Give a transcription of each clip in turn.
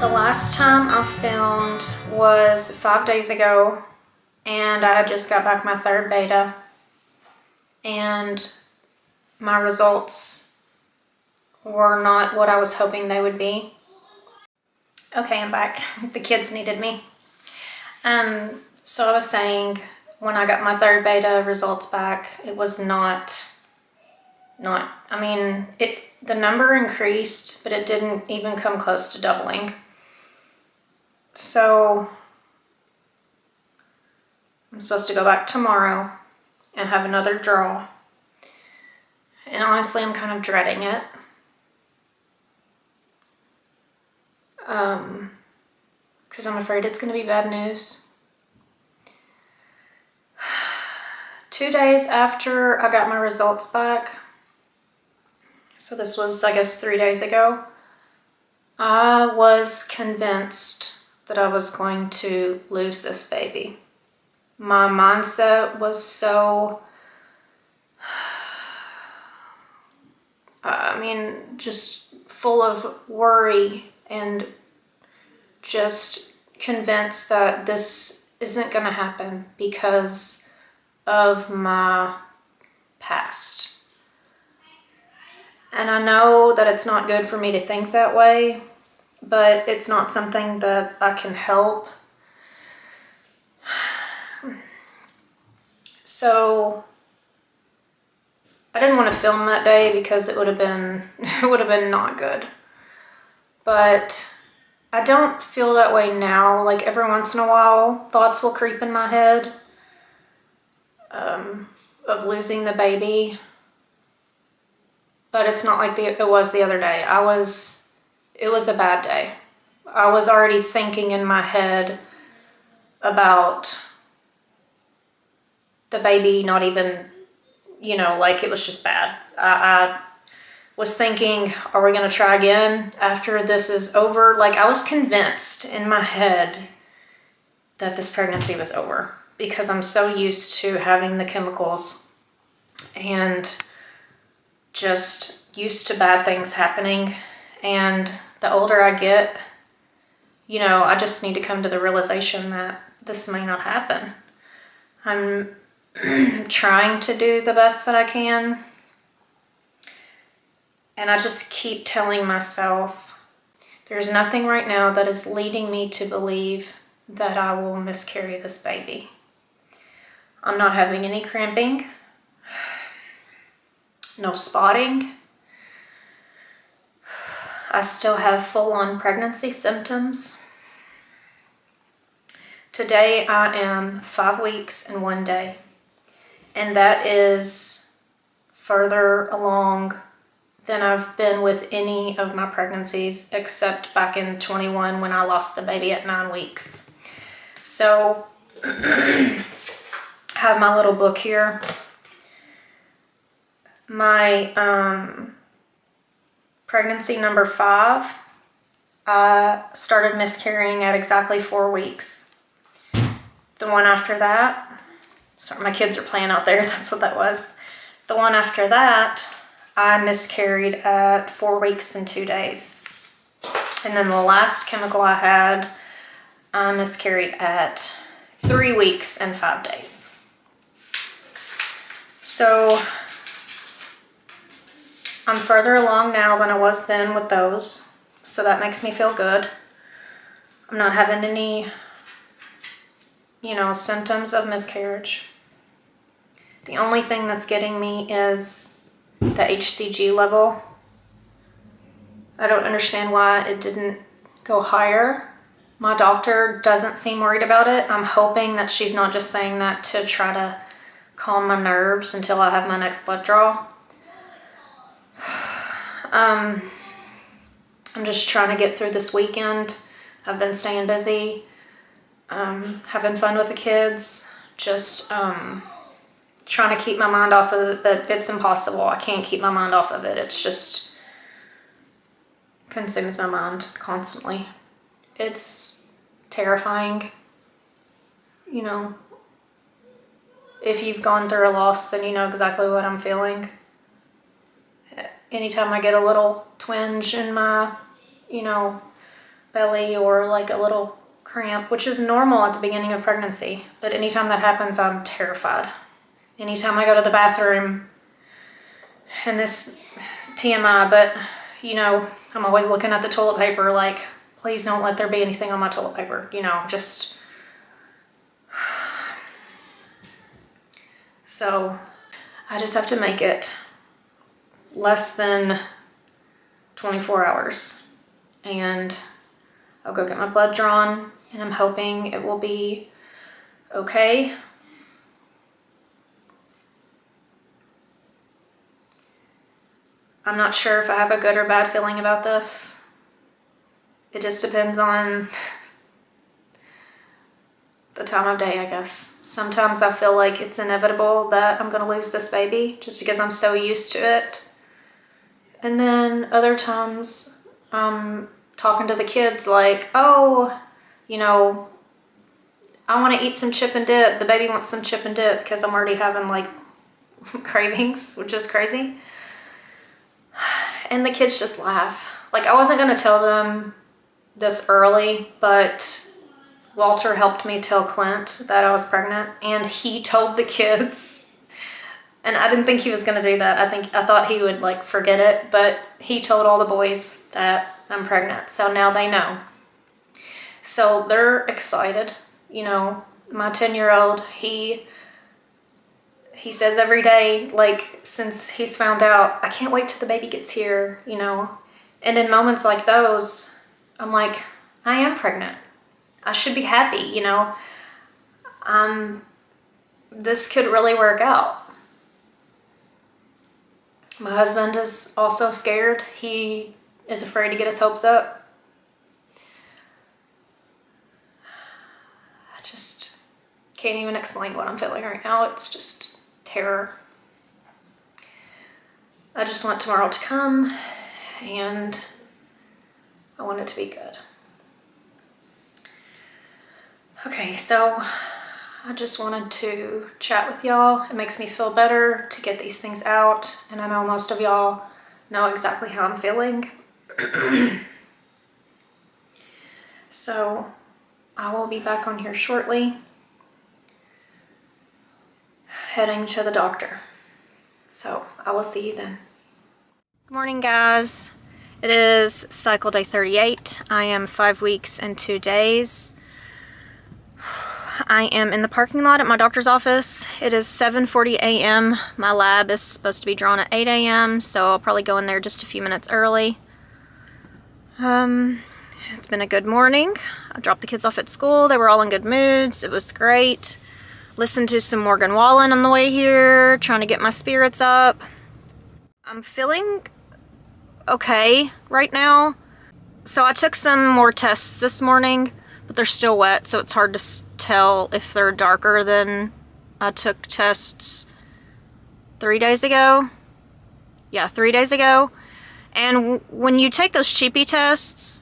The last time I filmed was 5 days ago, and I had just got back my third beta, and my results were not what I was hoping they would be. Okay, I'm back. The kids needed me. So I was saying, when I got my third beta results back, it was the number increased, but it didn't even come close to doubling. So I'm supposed to go back tomorrow and have another draw. And honestly, I'm kind of dreading it. Because I'm afraid it's going to be bad news. 2 days after I got my results back, so this was, I guess, 3 days ago, I was convinced that I was going to lose this baby. My mindset was so, just full of worry and just convinced that this isn't going to happen because of my past. And I know that it's not good for me to think that way, but it's not something that I can help. So I didn't want to film that day because it would have been not good. But I don't feel that way now. Like, every once in a while, thoughts will creep in my head of losing the baby. But it's not like it was the other day. It was a bad day. I was already thinking in my head about the baby not even, like, it was just bad. I was thinking, are we going to try again after this is over? Like, I was convinced in my head that this pregnancy was over because I'm so used to having the chemicals and just used to bad things happening. And the older I get, I just need to come to the realization that this may not happen. I'm trying to do the best that I can. And I just keep telling myself, there's nothing right now that is leading me to believe that I will miscarry this baby. I'm not having any cramping, no spotting. I still have full-on pregnancy symptoms. Today I am 5 weeks and 1 day. And that is further along than I've been with any of my pregnancies, except back in 21 when I lost the baby at 9 weeks. So I have my little book here. My pregnancy number 5, I started miscarrying at exactly 4 weeks. The one after that, sorry, my kids are playing out there, that's what that was. The one after that, I miscarried at 4 weeks and 2 days. And then the last chemical I had, I miscarried at 3 weeks and 5 days. So I'm further along now than I was then with those, so that makes me feel good. I'm not having any, symptoms of miscarriage. The only thing that's getting me is the HCG level. I don't understand why it didn't go higher. My doctor doesn't seem worried about it. I'm hoping that she's not just saying that to try to calm my nerves until I have my next blood draw. I'm just trying to get through this weekend. I've been staying busy, having fun with the kids, just trying to keep my mind off of it, but it's impossible. I can't keep my mind off of it. It's just consumes my mind constantly. It's terrifying. If you've gone through a loss, then you know exactly what I'm feeling. Anytime I get a little twinge in my, belly or like a little cramp, which is normal at the beginning of pregnancy. But anytime that happens, I'm terrified. Anytime I go to the bathroom, and this TMI, but you know, I'm always looking at the toilet paper like, please don't let there be anything on my toilet paper, you know, just. So I just have to make it less than 24 hours and I'll go get my blood drawn, and I'm hoping it will be okay. I'm not sure if I have a good or bad feeling about this. It just depends on the time of day, I guess. Sometimes I feel like it's inevitable that I'm gonna lose this baby just because I'm so used to it. And then other times I'm talking to the kids like, oh, you know, I want to eat some chip and dip. The baby wants some chip and dip because I'm already having like cravings, which is crazy. And the kids just laugh. Like, I wasn't going to tell them this early, but Walter helped me tell Clint that I was pregnant, and he told the kids. And I didn't think he was going to do that. I thought he would like forget it, but he told all the boys that I'm pregnant. So now they know. So they're excited. You know, my 10-year-old, he says every day, like, since he's found out, I can't wait till the baby gets here, you know. And in moments like those, I'm like, I am pregnant. I should be happy, you know. This could really work out. My husband is also scared. He is afraid to get his hopes up. I just can't even explain what I'm feeling right now. It's just terror. I just want tomorrow to come, and I want it to be good. Okay, so I just wanted to chat with y'all. It makes me feel better to get these things out, and I know most of y'all know exactly how I'm feeling. So I will be back on here shortly, heading to the doctor. So I will see you then. Good morning, guys. It is cycle day 38. I am 5 weeks and 2 days. I am in the parking lot at my doctor's office. It is 7:40 a.m. My lab is supposed to be drawn at 8 a.m., so I'll probably go in there just a few minutes early. It's been a good morning. I dropped the kids off at school. They were all in good moods. It was great. Listened to some Morgan Wallen on the way here, trying to get my spirits up. I'm feeling okay right now. So I took some more tests this morning, but they're still wet, so it's hard to tell if they're darker than I took tests 3 days ago. Yeah, 3 days ago. And when you take those cheapy tests,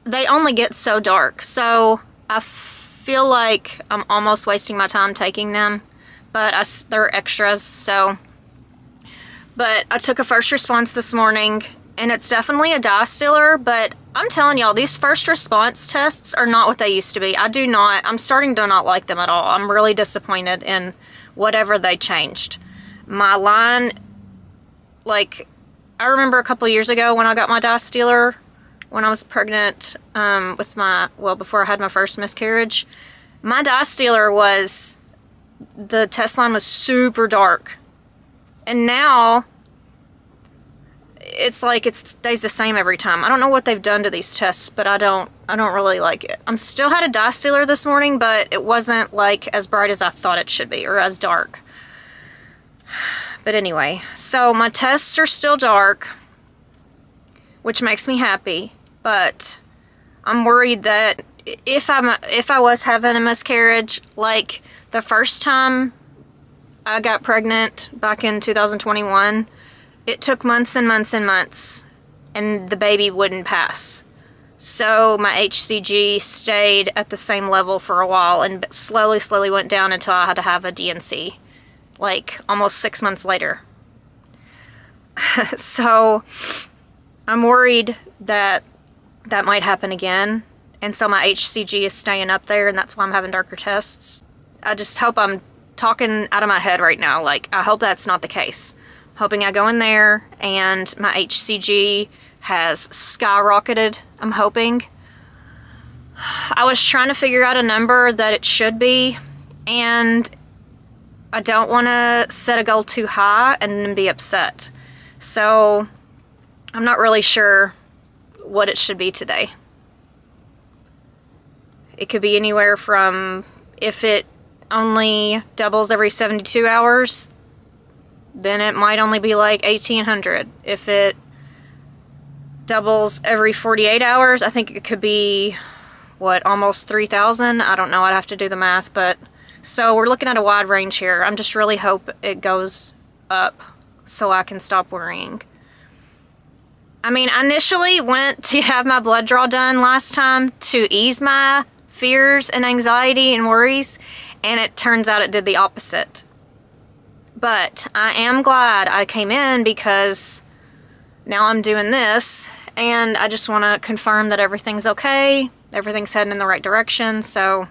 they only get so dark. So I feel like I'm almost wasting my time taking them, but they're extras, so. But I took a first response this morning, and it's definitely a diastiller, but I'm telling y'all, these first response tests are not what they used to be. I'm starting to not like them at all. I'm really disappointed in whatever they changed. My line, like, I remember a couple years ago when I got my diastiller, when I was pregnant before I had my first miscarriage, my diastiller the test line was super dark. And now, it's like it stays the same every time. I don't know what they've done to these tests, but I don't really like it. I'm still had a diastiller this morning, but it wasn't like as bright as I thought it should be, or as dark. But anyway, so my tests are still dark, which makes me happy, but I'm worried that if I was having a miscarriage, like the first time I got pregnant back in 2021, it took months and months and months, and the baby wouldn't pass. So my HCG stayed at the same level for a while and slowly went down until I had to have a DNC, like almost 6 months later. So I'm worried that that might happen again. And so my HCG is staying up there, and that's why I'm having darker tests. I just hope I'm talking out of my head right now. Like, I hope that's not the case. I'm hoping I go in there and my HCG has skyrocketed, I'm hoping. I was trying to figure out a number that it should be, and I don't want to set a goal too high and then be upset. So I'm not really sure what it should be today. It could be anywhere from, if it only doubles every 72 hours, then it might only be like 1,800. If it doubles every 48 hours, I think it could be, what, almost 3,000? I don't know, I'd have to do the math, but so we're looking at a wide range here. I'm just really hope it goes up so I can stop worrying. I mean, I initially went to have my blood draw done last time to ease my fears and anxiety and worries, and it turns out it did the opposite. But I am glad I came in, because now I'm doing this, and I just want to confirm that everything's okay, everything's heading in the right direction. So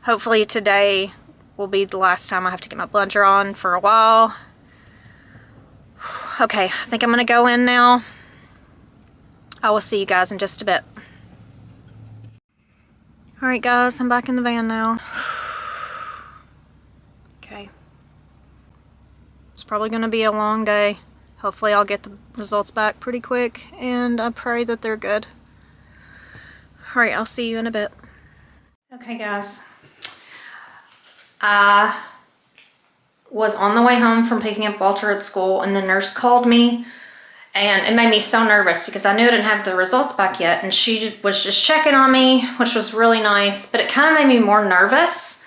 hopefully today will be the last time I have to get my blood drawn for a while. Okay, I think I'm gonna go in now. I will see you guys in just a bit. Alright guys, I'm back in the van now. Okay. It's probably going to be a long day. Hopefully I'll get the results back pretty quick, and I pray that they're good. Alright, I'll see you in a bit. Okay guys. I was on the way home from picking up Walter at school, and the nurse called me. And it made me so nervous because I knew I didn't have the results back yet, and she was just checking on me, which was really nice, but it kind of made me more nervous.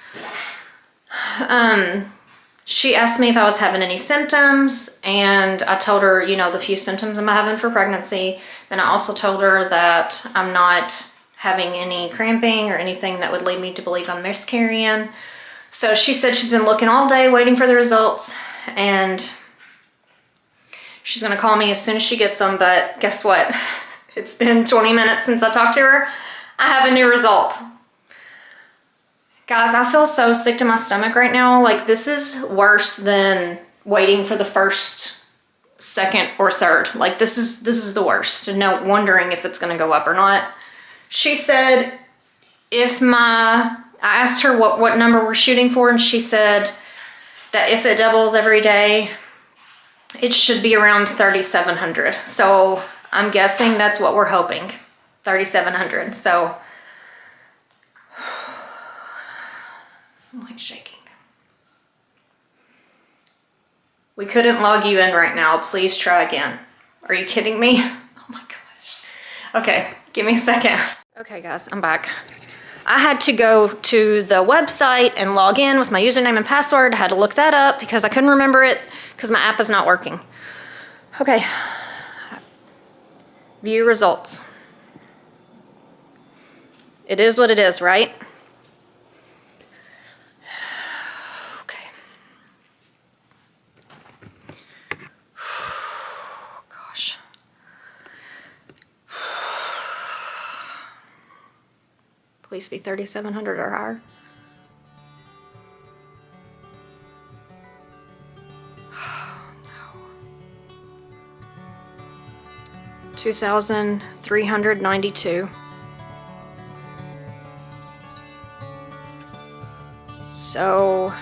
She asked me if I was having any symptoms, and I told her, you know, the few symptoms I'm having for pregnancy. Then I also told her that I'm not having any cramping or anything that would lead me to believe I'm miscarrying. So she said she's been looking all day waiting for the results, and she's gonna call me as soon as she gets them. But guess what? It's been 20 minutes since I talked to her. I have a new result. Guys, I feel so sick to my stomach right now. Like, this is worse than waiting for the first, second, or third. Like, this is the worst. And no, wondering if it's gonna go up or not. She said I asked her what number we're shooting for, and she said that if it doubles every day, it should be around 3,700. So I'm guessing that's what we're hoping, 3,700. So I'm like shaking. We couldn't log you in right now. Please try again. Are you kidding me? Oh my gosh. Okay, give me a second. Okay guys, I'm back. I had to go to the website and log in with my username and password. I had to look that up because I couldn't remember it because my app is not working. Okay. View results. It is what it is, right? Okay. Gosh. Please be 3,700 or higher. 2,392. So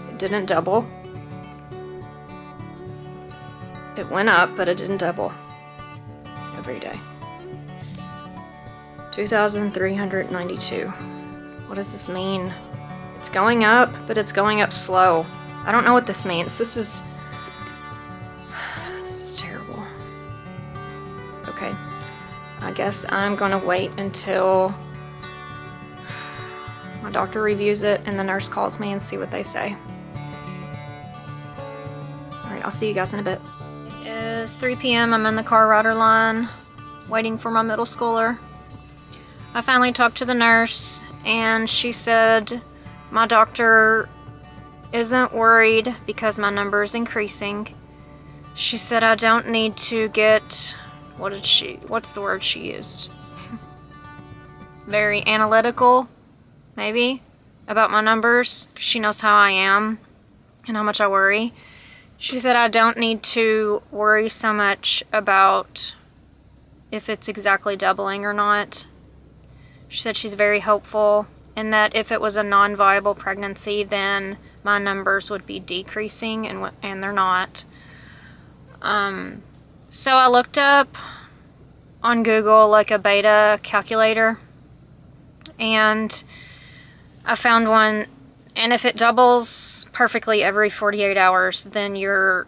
it didn't double. It went up, but it didn't double every day. 2,392. What does this mean? It's going up, but it's going up slow. I don't know what this means. This is terrible. Okay. I guess I'm gonna wait until my doctor reviews it and the nurse calls me and see what they say. Alright, I'll see you guys in a bit. It is 3 p.m. I'm in the car rider line waiting for my middle schooler. I finally talked to the nurse, and she said my doctor isn't worried because my number is increasing. She said I don't need to get, what's the word she used? Very analytical, maybe, about my numbers. She knows how I am and how much I worry. She said I don't need to worry so much about if it's exactly doubling or not. She said she's very hopeful, and that if it was a non-viable pregnancy, then my numbers would be decreasing, and they're not. So I looked up on Google like a beta calculator, and I found one, and if it doubles perfectly every 48 hours, then your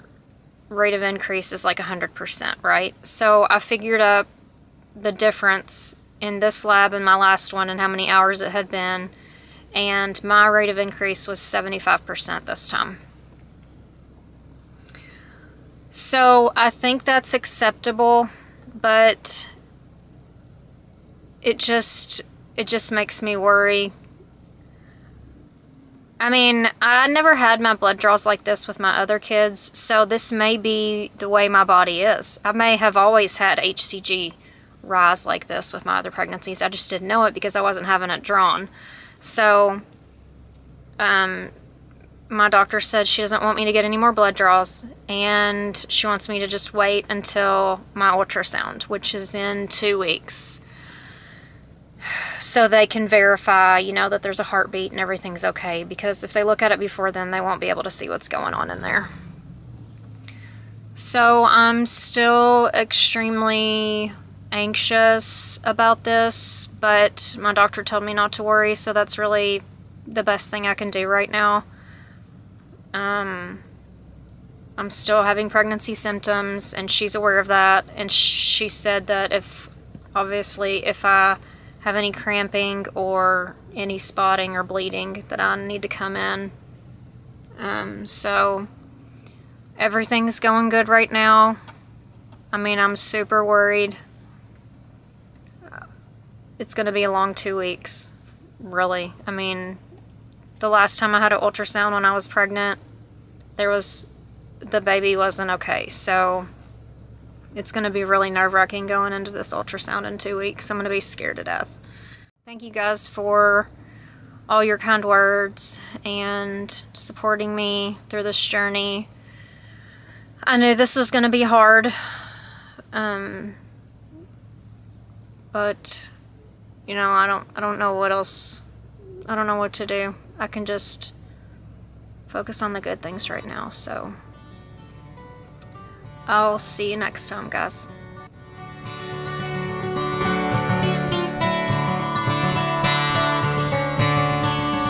rate of increase is like 100%, right? So I figured up the difference in this lab and my last one and how many hours it had been, and my rate of increase was 75% this time. So I think that's acceptable, but it just makes me worry. I mean, I never had my blood draws like this with my other kids, so this may be the way my body is. I may have always had HCG rise like this with my other pregnancies. I just didn't know it because I wasn't having it drawn. So, my doctor said she doesn't want me to get any more blood draws, and she wants me to just wait until my ultrasound, which is in 2 weeks, so they can verify, you know, that there's a heartbeat and everything's okay, because if they look at it before then, they won't be able to see what's going on in there. So I'm still extremely anxious about this, but my doctor told me not to worry, so that's really the best thing I can do right now. I'm still having pregnancy symptoms, and she's aware of that, and she said that if I have any cramping or any spotting or bleeding, that I need to come in. So everything's going good right now. I mean, I'm super worried. It's going to be a long 2 weeks, really. I mean, the last time I had an ultrasound when I was pregnant, the baby wasn't okay, so it's going to be really nerve-wracking going into this ultrasound in 2 weeks. I'm going to be scared to death. Thank you guys for all your kind words and supporting me through this journey. I knew this was going to be hard, but you know, I don't know what else. I don't know what to do. I can just focus on the good things right now, so I'll see you next time, guys.